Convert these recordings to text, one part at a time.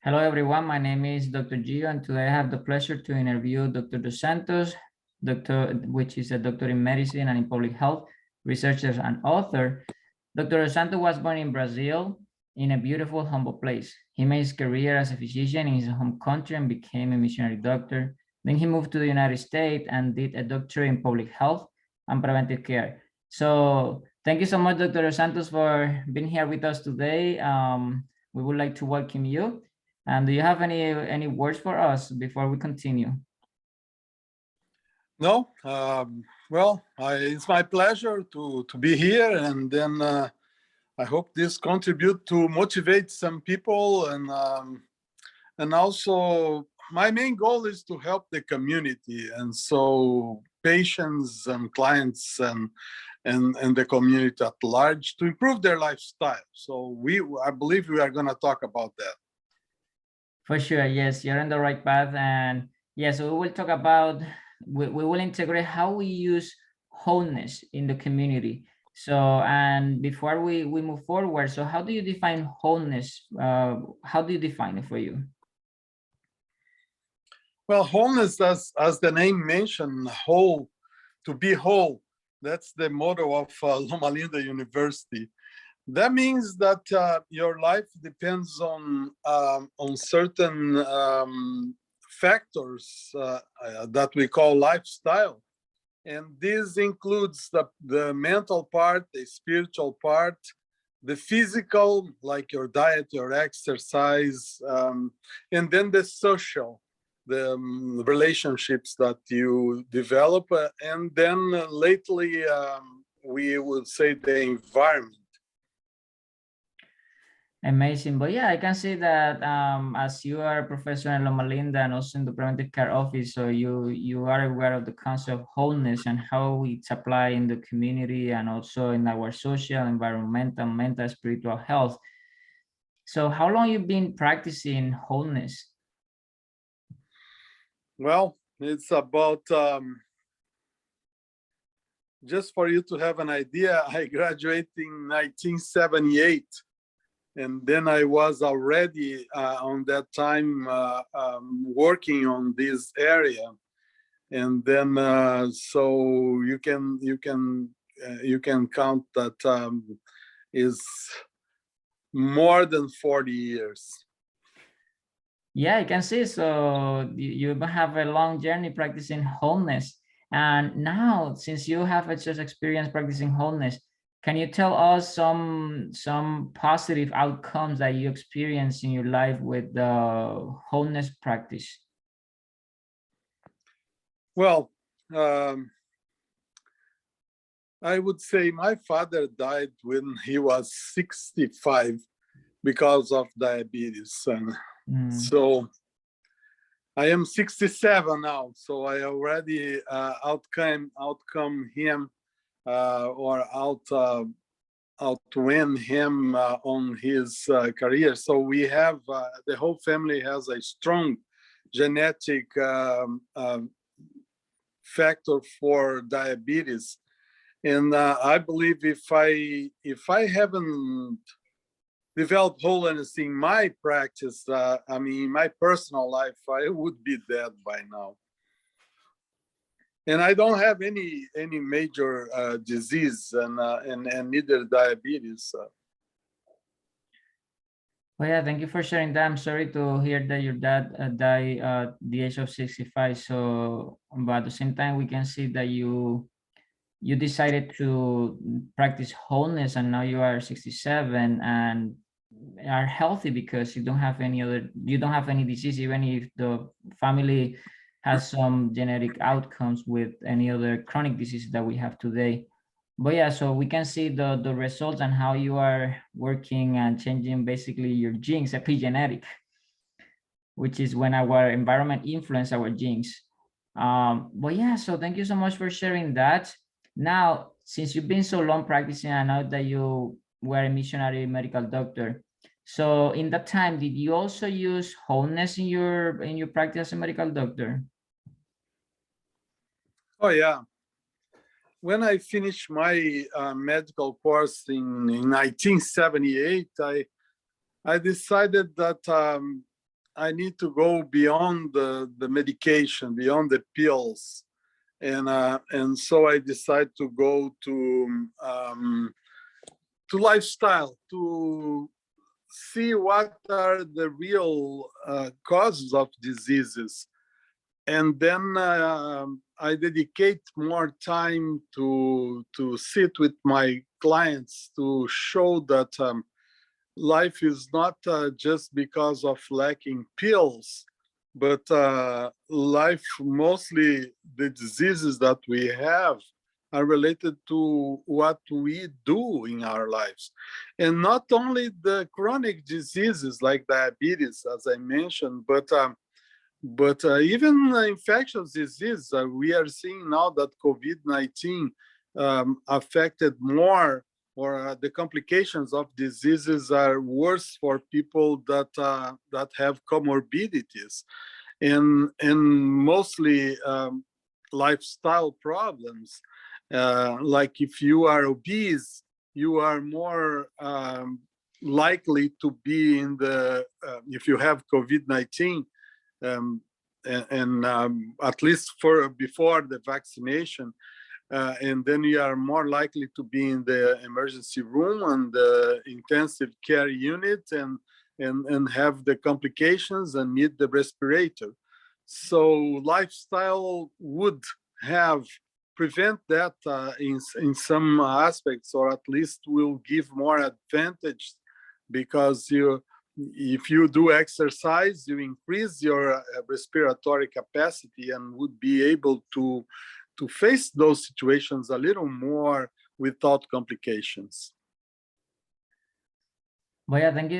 Hello, everyone. My name is Dr. Gio, and today I have the pleasure to interview Dr. Dos Santos, which is a doctor in medicine and in public health, researcher and author. Dr. Dos Santos was born in Brazil in a beautiful, humble place. He made his career as a physician in his home country and became a missionary doctor. Then he moved to the United States and did a doctorate in public health and preventive care. So thank you so much, Dr. Dos Santos, for being here with us today. We would like to welcome you. And do you have any words for us before we continue? No, it's my pleasure to be here, and then I hope this contribute to motivate some people, and also my main goal is to help the community, and so patients and clients and the community at large to improve their lifestyle. So I believe we are going to talk about that. For sure, yes, you're on the right path. And yes, we will talk about, we will integrate how we use wholeness in the community. So, and before we move forward, so how do you define wholeness? How do you define it for you? Well, wholeness, as the name mentioned, whole, to be whole, that's the motto of Loma Linda University. That means that your life depends on certain factors that we call lifestyle. And this includes the mental part, the spiritual part, the physical, like your diet, your exercise, and then the social, the relationships that you develop. And then lately, we would say the environment. Amazing. But yeah, I can see that as you are a professor in Loma Linda and also in the preventive care office, so you are aware of the concept of wholeness and how it's applied in the community and also in our social, environmental, mental, spiritual health. So how long you've been practicing wholeness? Well, it's about, just for you to have an idea, I graduated in 1978. And then I was already on that time working on this area, and then so you can count that is more than 40 years. Yeah, I can see. So you have a long journey practicing wholeness, and now since you have a such experience practicing wholeness, can you tell us some positive outcomes that you experience in your life with the wholeness practice? Well, I would say my father died when he was 65 because of diabetes, and so I am 67 now. So I already outcome him. Or outwin him on his career. So we have, the whole family has a strong genetic factor for diabetes. And I believe if I haven't developed wholeness in my practice, I mean, in my personal life, I would be dead by now. And I don't have any major disease, and neither diabetes. Well, yeah, thank you for sharing that. I'm sorry to hear that your dad died at the age of 65. So, but at the same time, we can see that you decided to practice wholeness, and now you are 67 and are healthy because you don't have any disease, even if the family has some genetic outcomes with any other chronic diseases that we have today. But yeah, so we can see the results and how you are working and changing basically your genes, epigenetic, which is when our environment influence our genes. But yeah, so thank you so much for sharing that. Now, since you've been so long practicing, I know that you were a missionary medical doctor. So in that time, did you also use wholeness in your practice as a medical doctor? Oh yeah. When I finished my medical course in 1978, I decided that I need to go beyond the medication, beyond the pills, and so I decided to go to lifestyle, to see what are the real causes of diseases. And then I dedicate more time to sit with my clients to show that life is not just because of lacking pills, but life, mostly the diseases that we have are related to what we do in our lives. And not only the chronic diseases like diabetes, as I mentioned, but even infectious disease, we are seeing now that COVID-19 affected more, or the complications of diseases are worse for people that have comorbidities, and mostly lifestyle problems. Like if you are obese, you are more likely to be in the, if you have COVID-19, um, and at least for before the vaccination, and then you are more likely to be in the emergency room and the intensive care unit, and have the complications and need the respirator. So lifestyle would have prevent that in some aspects, or at least will give more advantage, because if you do exercise, you increase your respiratory capacity and would be able to face those situations a little more without complications. Well, yeah, thank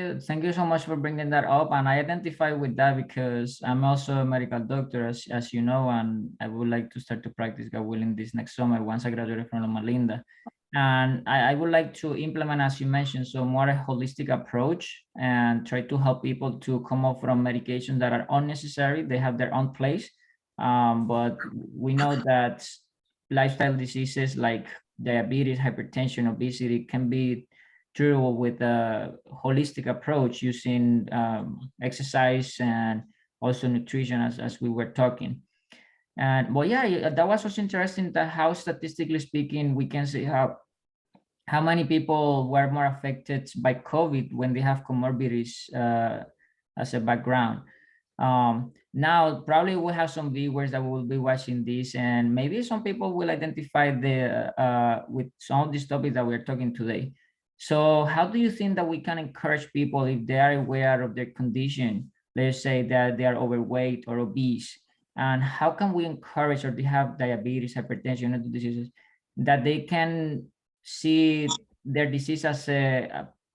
you so much for bringing that up, and I identify with that because I'm also a medical doctor, as you know, and I would like to start to practice, God willing, this next summer once I graduate from Loma Linda. And I would like to implement, as you mentioned, so more a holistic approach and try to help people to come off from medications that are unnecessary. They have their own place, but we know that lifestyle diseases like diabetes, hypertension, obesity can be treatable with a holistic approach using exercise and also nutrition, as we were talking. And well, yeah, that was also interesting, that how statistically speaking, we can see how many people were more affected by COVID when they have comorbidities as a background. Now, probably we'll have some viewers that will be watching this, and maybe some people will identify with some of these topics that we're talking today. So how do you think that we can encourage people, if they are aware of their condition, let's say that they are overweight or obese, and how can we encourage, or they have diabetes, hypertension, other diseases, that they can see their disease as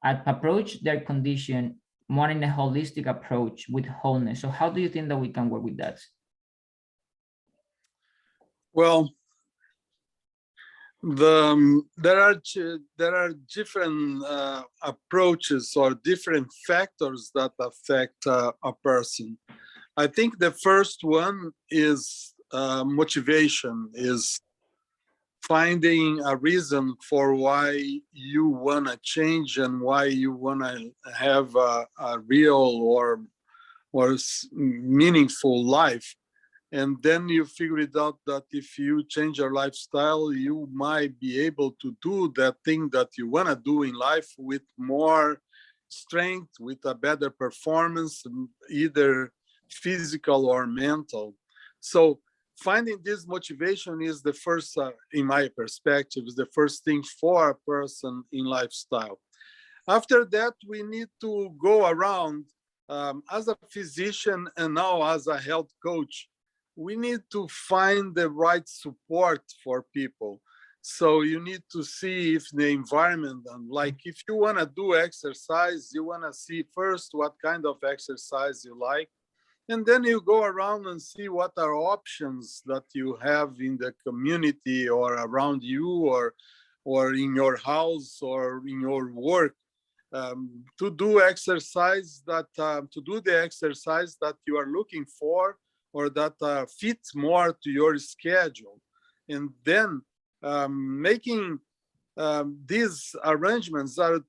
approach their condition more in a holistic approach with wholeness? So how do you think that we can work with that? Well, there are different approaches or different factors that affect a person. I think the first one is motivation, is finding a reason for why you want to change and why you want to have a real or meaningful life. And then you figure it out that if you change your lifestyle, you might be able to do that thing that you want to do in life with more strength, with a better performance, either physical or mental. So finding this motivation is the first, in my perspective, is the first thing for a person in lifestyle. After that, we need to go around as a physician and now as a health coach. We need to find the right support for people. So you need to see if the environment, like if you want to do exercise, you want to see first what kind of exercise you like. And then you go around and see what are options that you have in the community or around you, or in your house or in your work, to do exercise that to do the exercise that you are looking for, or that fits more to your schedule. And then making these arrangements are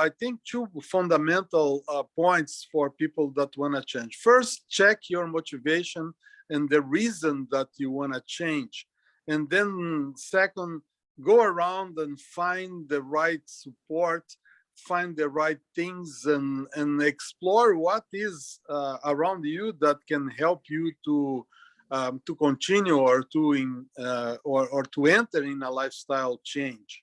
I think, two fundamental points for people that want to change. First, check your motivation and the reason that you want to change. And then second, go around and find the right support, find the right things, and explore what is around you that can help you to continue or to enter in a lifestyle change.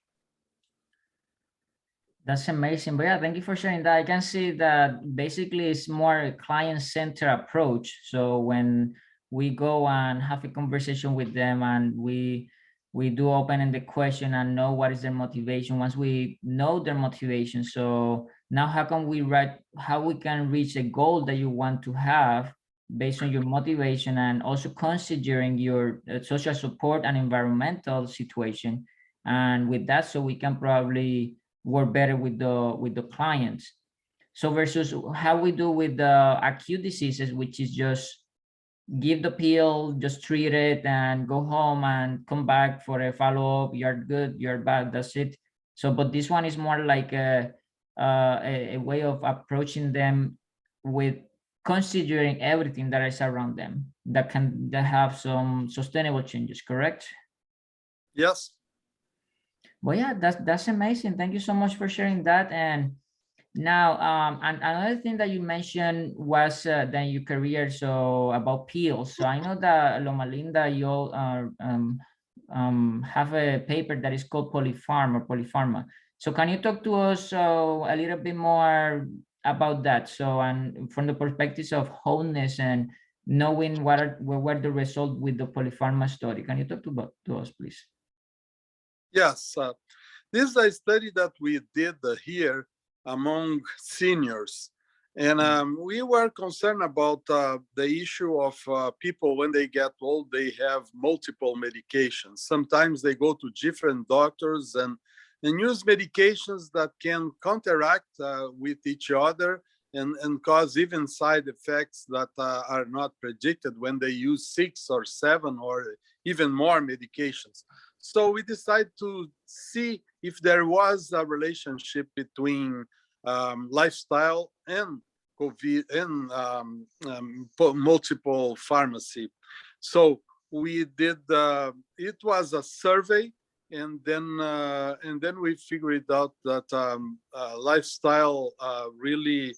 That's amazing. But yeah, thank you for sharing that. I can see that basically it's more a client-centered approach. So when we go and have a conversation with them and we do open-ended question and know what is their motivation, once we know their motivation, so now how we can reach a goal that you want to have based on your motivation, and also considering your social support and environmental situation. And with that, so we can probably work better with the clients. So versus how we do with the acute diseases, which is just give the pill, just treat it and go home and come back for a follow-up. You're good, you're bad, that's it. So but this one is more like a way of approaching them with considering everything that is around them that have some sustainable changes, correct? Yes. Well, yeah, that's amazing. Thank you so much for sharing that. And now, and another thing that you mentioned was then your career, so about pills. So I know that Loma Linda, you have a paper that is called Polypharma. So can you talk to us a little bit more about that? So, and from the perspectives of wholeness and knowing what were the result with the Polypharma study, can you talk to us, please? Yes, this is a study that we did here among seniors. And we were concerned about the issue of people when they get old, they have multiple medications. Sometimes they go to different doctors and use medications that can counteract with each other and cause even side effects that are not predicted when they use 6 or 7 or even more medications. So we decided to see if there was a relationship between lifestyle and COVID and multiple pharmacy. So we did. It was a survey, and then we figured out that lifestyle really.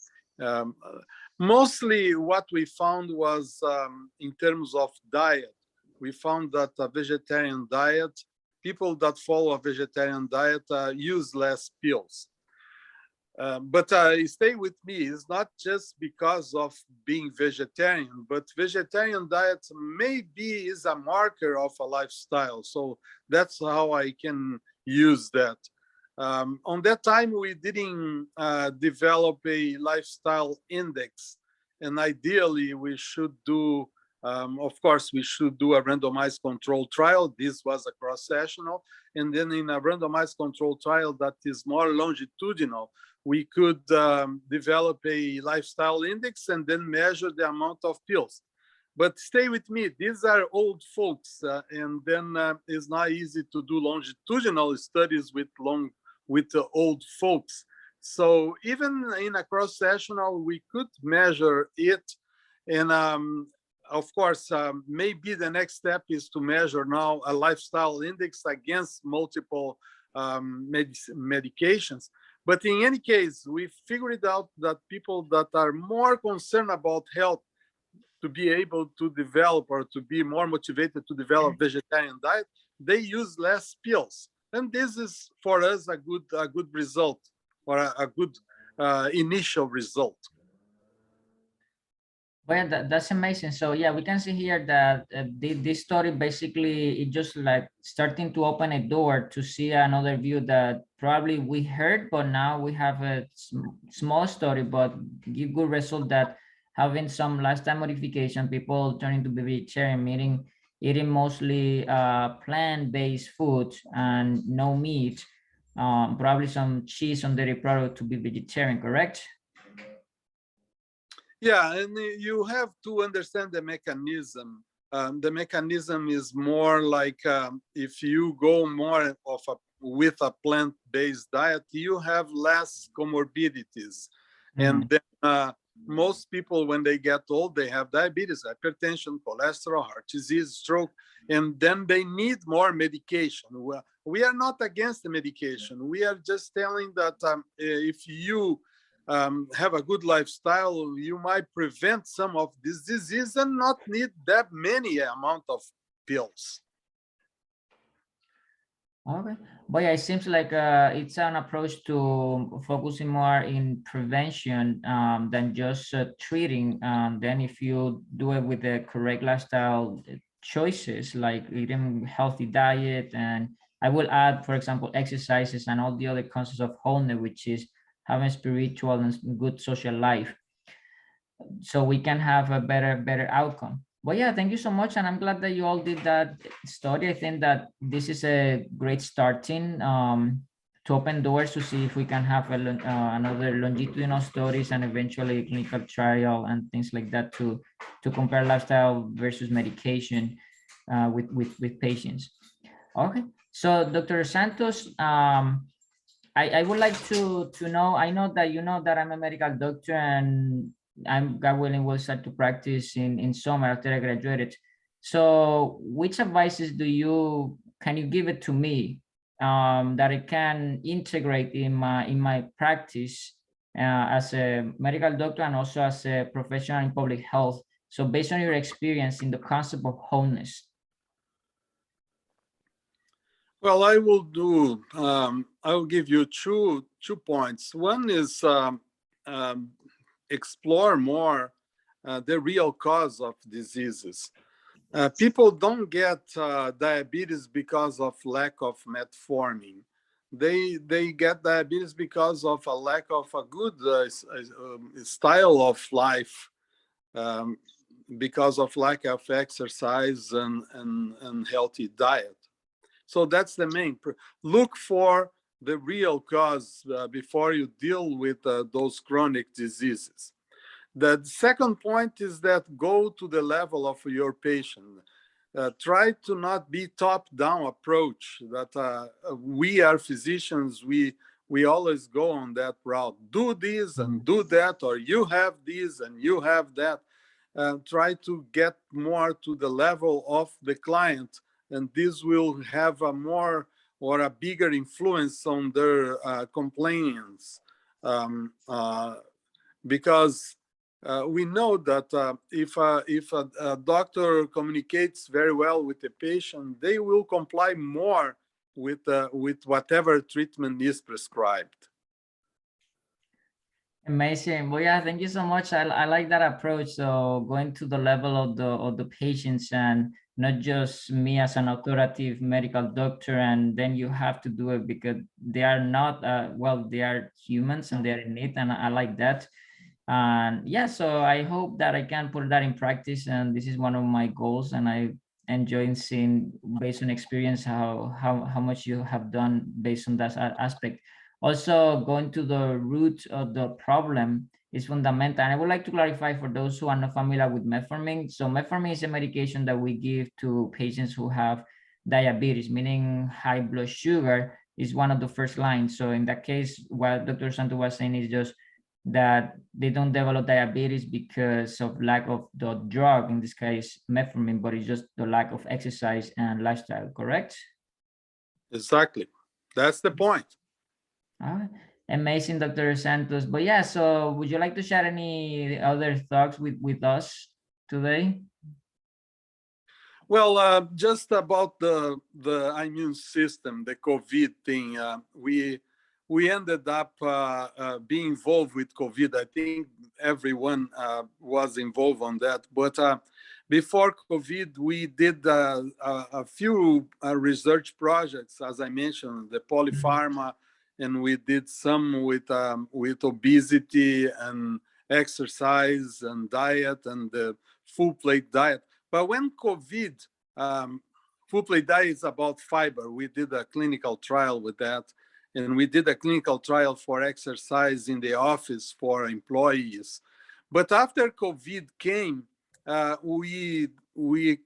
Mostly, what we found was in terms of diet. We found that a vegetarian diet, people that follow a vegetarian diet use less pills. But stay with me, it's not just because of being vegetarian, but vegetarian diet maybe is a marker of a lifestyle. So that's how I can use that. On that time, we didn't develop a lifestyle index. And ideally, we should do, of course, we should do a randomized control trial. This was a cross-sectional. And then in a randomized control trial that is more longitudinal, we could develop a lifestyle index and then measure the amount of pills. But stay with me, these are old folks, and then it's not easy to do longitudinal studies with old folks. So even in a cross-sectional, we could measure it. And of course, maybe the next step is to measure now a lifestyle index against multiple medications. But in any case, we figured out that people that are more concerned about health to be able to develop or to be more motivated to develop vegetarian diet, they use less pills. And this is for us a good result, or a good initial result. Well, that's amazing. So yeah, we can see here that this story basically it just like starting to open a door to see another view that probably we heard, but now we have a small story, but give good result that having some lifestyle modification, people turning to be vegetarian, eating mostly plant-based foods and no meat, probably some cheese on dairy product to be vegetarian, correct? Yeah, and you have to understand the mechanism. The mechanism is more like if you go more of with a plant-based diet, you have less comorbidities. And then most people, when they get old, they have diabetes, hypertension, cholesterol, heart disease, stroke, and then they need more medication. We are not against the medication. We are just telling that if you have a good lifestyle, you might prevent some of this disease and not need that many amount of pills. Okay, but yeah, it seems like it's an approach to focusing more in prevention than just treating. Then if you do it with the correct lifestyle choices, like eating healthy diet, and I will add, for example, exercises and all the other concepts of wholeness, which is having spiritual and good social life, so we can have a better outcome. But yeah, thank you so much, and I'm glad that you all did that study. I think that this is a great starting to open doors to see if we can have another longitudinal studies and eventually a clinical trial and things like that to compare lifestyle versus medication with patients. Okay, so Dr. Santos, I would like to know, I know that you know that I'm a medical doctor and I'm, God willing, will start to practice in summer after I graduated. So which advices can you give it to me that I can integrate in my practice as a medical doctor and also as a professional in public health? So based on your experience in the concept of wholeness. Well, I will give you two points. One is explore more the real cause of diseases. People don't get diabetes because of lack of metformin. They get diabetes because of a lack of a good style of life, because of lack of exercise and healthy diet. So that's the main. Look for the real cause before you deal with those chronic diseases. The second point is that go to the level of your patient. Try to not be top-down approach that we are physicians, we always go on that route. Do this and do that, or you have this and you have that. Try to get more to the level of the client, and this will have a more or a bigger influence on their compliance. Because we know that if a doctor communicates very well with the patient, they will comply more with whatever treatment is prescribed. Amazing. Well, yeah, thank you so much. I like that approach. So going to the level of the patients and not just me as an authoritative medical doctor, and then you have to do it because they are not well, they are humans and they're in need, and I like that. And yeah, so I hope that I can put that in practice, and this is one of my goals, and I enjoy seeing based on experience how much you have done based on that aspect. Also, going to the root of the problem is fundamental. And I would like to clarify for those who are not familiar with metformin. So metformin is a medication that we give to patients who have diabetes, meaning high blood sugar is one of the first lines. So in that case, what Dr. Santo was saying is just that they don't develop diabetes because of lack of the drug, in this case metformin, but it's just the lack of exercise and lifestyle, correct? Exactly. That's the point. Amazing, Dr. Santos. But yeah, so would you like to share any other thoughts with us today? Well, just about the immune system, the COVID thing, we ended up being involved with COVID. I think everyone was involved on that. But before COVID, we did a few research projects, as I mentioned, the Polypharma, and we did some with obesity and exercise and diet and the full plate diet. But when COVID, full plate diet is about fiber. We did a clinical trial with that. And we did a clinical trial for exercise in the office for employees. But after COVID came, we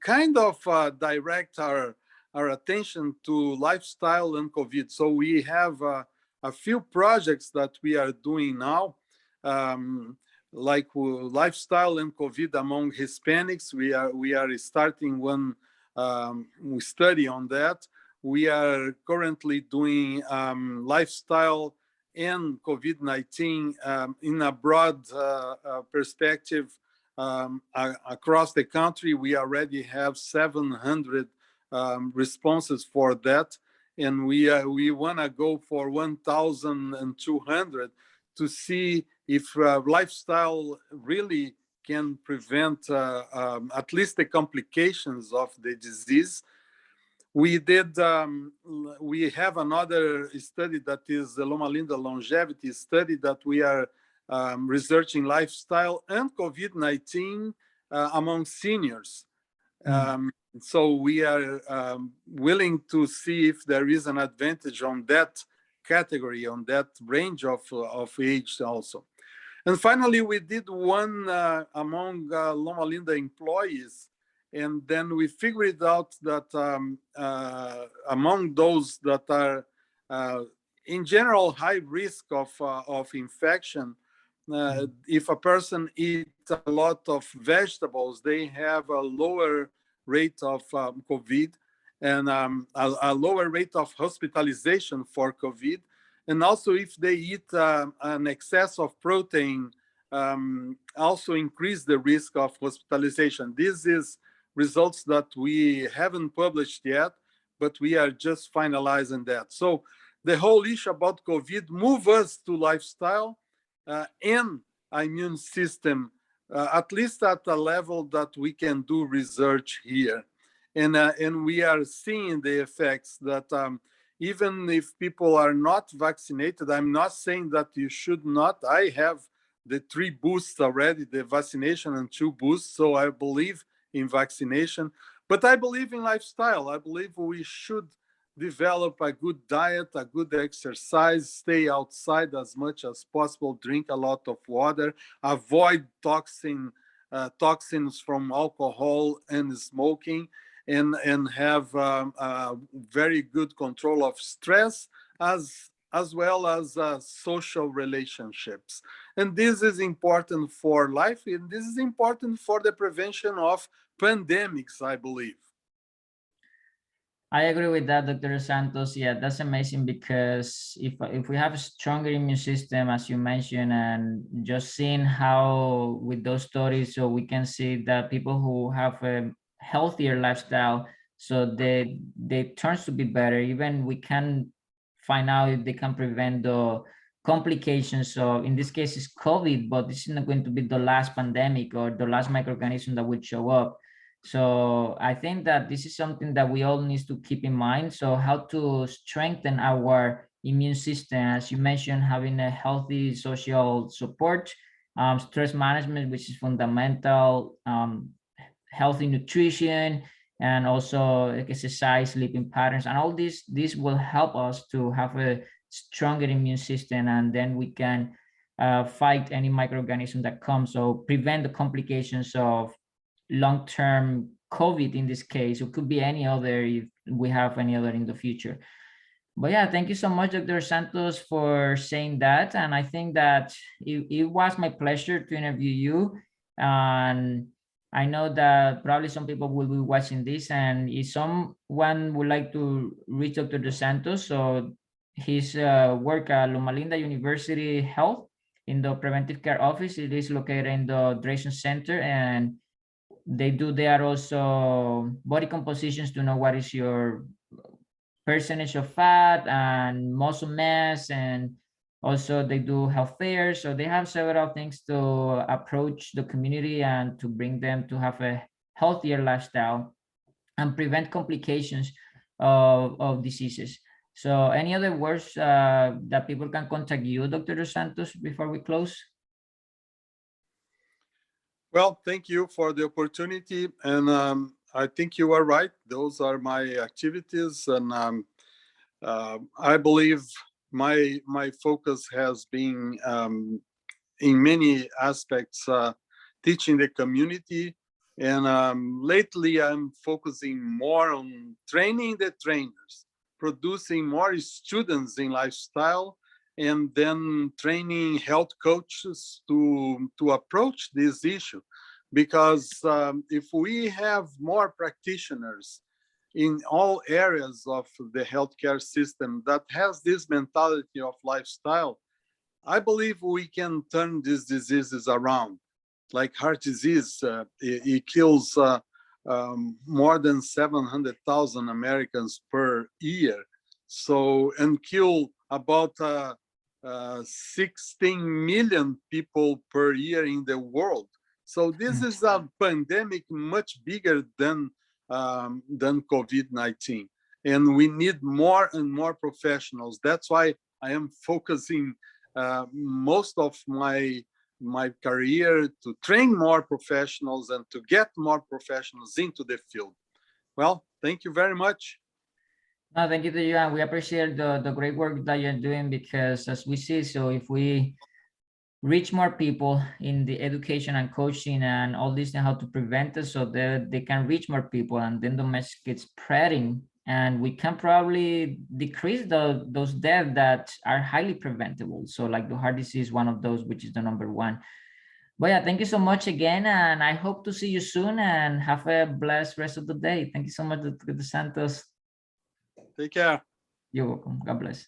kind of direct our our attention to lifestyle and COVID. So we have a few projects that we are doing now, like lifestyle and COVID among Hispanics. We are starting one study on that. We are currently doing lifestyle and COVID-19 in a broad perspective across the country. We already have 700 responses for that, and we want to go for 1,200 to see if lifestyle really can prevent at least the complications of the disease. We have another study that is the Loma Linda longevity study that we are researching lifestyle and COVID-19 among seniors. So we are willing to see if there is an advantage on that category, on that range of age also. And finally, we did one among Loma Linda employees, and then we figured out that among those that are in general high risk of infection, if a person eats a lot of vegetables, they have a lower rate of COVID and a lower rate of hospitalization for COVID. And also if they eat an excess of protein, also increase the risk of hospitalization. This is results that we haven't published yet, but we are just finalizing that. So the whole issue about COVID move us to lifestyle and immune system, at least at a level that we can do research here. And we are seeing the effects that even if people are not vaccinated, I'm not saying that you should not. I have the 3 boosts already, the vaccination and 2 boosts, so I believe in vaccination. But I believe in lifestyle. I believe we should develop a good diet, a good exercise, stay outside as much as possible, drink a lot of water, avoid toxins from alcohol and smoking, and have very good control of stress as well as social relationships. And this is important for life, and this is important for the prevention of pandemics, I believe. I agree with that, Dr. Santos. Yeah, that's amazing, because if we have a stronger immune system, as you mentioned, and just seeing how with those stories, so we can see that people who have a healthier lifestyle, so they turns to be better. Even we can find out if they can prevent the complications. So in this case, it's COVID, but this is not going to be the last pandemic or the last microorganism that would show up. So I think that this is something that we all need to keep in mind. So how to strengthen our immune system, as you mentioned, having a healthy social support, stress management, which is fundamental, healthy nutrition, and also exercise, sleeping patterns, and all this will help us to have a stronger immune system, and then we can fight any microorganism that comes, so prevent the complications of long-term COVID in this case. It could be any other if we have any other in the future. But yeah, thank you so much, Dr. Santos, for saying that. And I think that it was my pleasure to interview you. And I know that probably some people will be watching this, and if someone would like to reach Dr. Dos Santos, so his work at Loma Linda University Health in the preventive care office, it is located in the Hydration Center, and they do there also body compositions to know what is your percentage of fat and muscle mass, and also they do health fairs. So they have several things to approach the community and to bring them to have a healthier lifestyle and prevent complications of diseases. So any other words that people can contact you, Dr. Dos Santos, before we close? Well, thank you for the opportunity. And I think you are right. Those are my activities. And I believe my focus has been in many aspects teaching the community And lately, I'm focusing more on training the trainers, producing more students in lifestyle, and then training health coaches to approach this issue. Because if we have more practitioners in all areas of the healthcare system that has this mentality of lifestyle, I believe we can turn these diseases around. Like heart disease, it kills more than 700,000 Americans per year. So, and kill about 16 million people per year in the world. So this is a pandemic much bigger than COVID-19. And we need more and more professionals. That's why I am focusing most of my career to train more professionals and to get more professionals into the field. Well, thank you very much. No, thank you to you, and we appreciate the great work that you're doing, because as we see, so if we reach more people in the education and coaching and all this and how to prevent it, so that they can reach more people, and then the message gets spreading, and we can probably decrease those deaths that are highly preventable. So like the heart disease, one of those, which is the number one. But yeah, thank you so much again, and I hope to see you soon, and have a blessed rest of the day. Thank you so much, Dr. Santos. Take care. You're welcome. God bless.